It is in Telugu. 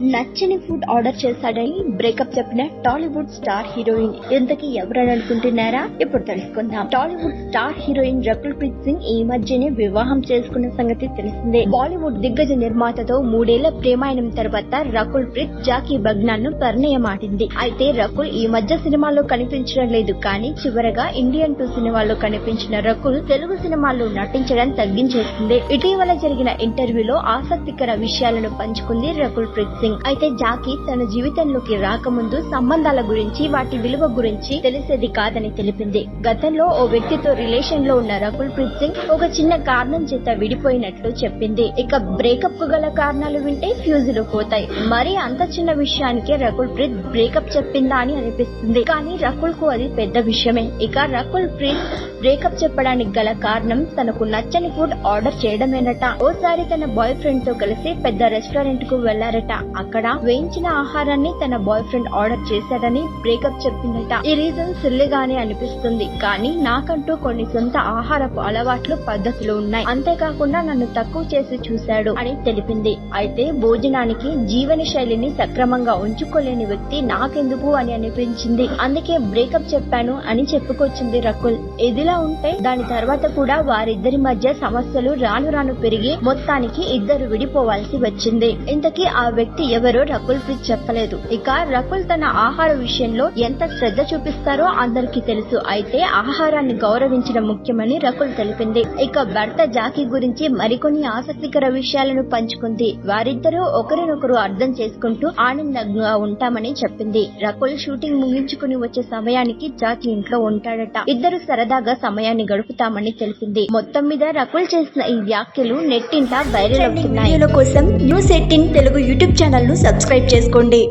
నచ్చని ఫుడ్ ఆర్డర్ చేశాడని బ్రేకప్ చెప్పిన టాలీవుడ్ స్టార్ హీరోయిన్ ఇంతకీ ఎవరని అనుకుంటున్నారా? ఇప్పుడు తెలుసుకుందాం. టాలీవుడ్ స్టార్ హీరోయిన్ రకుల్ ప్రీత్ సింగ్ ఈ మధ్యనే వివాహం చేసుకున్న సంగతి తెలిసిందే. బాలీవుడ్ దిగ్గజ నిర్మాతతో 3 ఏళ్ల ప్రేమాయణం తర్వాత రకుల్ ప్రీత్ జాకీ బగ్నాన్ ను పరిణయమాటింది. అయితే రకుల్ ఈ మధ్య సినిమాల్లో కనిపించడం లేదు. కానీ చివరగా ఇండియన్ 2 సినిమాల్లో కనిపించిన రకుల్ తెలుగు సినిమాల్లో నటించడం తగ్గించేసింది. ఇటీవల జరిగిన ఇంటర్వ్యూలో ఆసక్తికర విషయాలను పంచుకుంది రకుల్ ప్రీత్ సింగ్. అయితే జాకీ తన జీవితంలోకి రాకముందు సంబంధాల గురించి, వాటి విలువ గురించి తెలిసేది కాదని తెలిపింది. గతంలో ఓ వ్యక్తితో రిలేషన్ లో ఉన్న రకుల్ ప్రీత్ సింగ్ ఒక చిన్న కారణం చేత విడిపోయినట్లు చెప్పింది. ఇక బ్రేకప్ కు గల కారణాలు వింటే ఫ్యూజులు పోతాయి. మరి అంత చిన్న విషయానికే రకుల్ ప్రీత్ బ్రేకప్ చెప్పిందా అని అనిపిస్తుంది. కానీ రకుల్ కు అది పెద్ద విషయమే. ఇక రకుల్ ప్రీత్ బ్రేకప్ చెప్పడానికి గల కారణం తనకు నచ్చని ఫుడ్ ఆర్డర్ చేయడమేనట. ఓసారి తన బాయ్ ఫ్రెండ్ తో కలిసి పెద్ద రెస్టారెంట్ కు వెళ్లారట. అక్కడ వేయించిన ఆహారాన్ని తన బాయ్ ఫ్రెండ్ ఆర్డర్ చేశాడని బ్రేకప్ చెప్పిందట. ఈ రీజన్ సిల్లిగానే అనిపిస్తుంది. కానీ నాకంటూ కొన్ని సొంత ఆహారపు అలవాట్లు, పద్ధతులు ఉన్నాయి. అంతేకాకుండా నన్ను తక్కువ చేసి చూశాడు అని తెలిపింది. అయితే భోజనానికి జీవన శైలిని సక్రమంగా ఉంచుకోలేని వ్యక్తి నాకెందుకు అని అనిపించింది. అందుకే బ్రేకప్ చెప్పాను అని చెప్పుకొచ్చింది రకుల్. ఇదిలా ఉంటే దాని తర్వాత కూడా వారిద్దరి మధ్య సమస్యలు రాను రాను పెరిగి మొత్తానికి ఇద్దరు విడిపోవాల్సి వచ్చింది. ఇంతకీ ఆ వ్యక్తి ఎవరో రకుల్ ప్రీత్ చెప్పలేదు. ఇక రకుల్ తన ఆహార విషయంలో ఎంత శ్రద్ధ చూపిస్తారో అందరికీ తెలుసు. అయితే ఆహారాన్ని గౌరవించడం ముఖ్యమని రకుల్ తెలిపింది. ఇక భర్త జాకీ గురించి మరికొన్ని ఆసక్తికర విషయాలను పంచుకుంది. వారిద్దరూ ఒకరినొకరు అర్థం చేసుకుంటూ ఆనందంగా ఉంటామని చెప్పింది. రకుల్ షూటింగ్ ముగించుకుని వచ్చే సమయానికి జాకీ ఇంట్లో ఉంటాడట. ఇద్దరు సరదాగా సమయాన్ని గడుపుతామని తెలిపింది. మొత్తం మీద రకుల్ చేసిన ఈ వ్యాఖ్యలు నెట్టింట వైరల్ అవుతున్నాయి. కోసం న్యూస్ 18 తెలుగు యూట్యూబ్ ఛానల్ ను సబ్స్క్రైబ్ చేసుకోండి.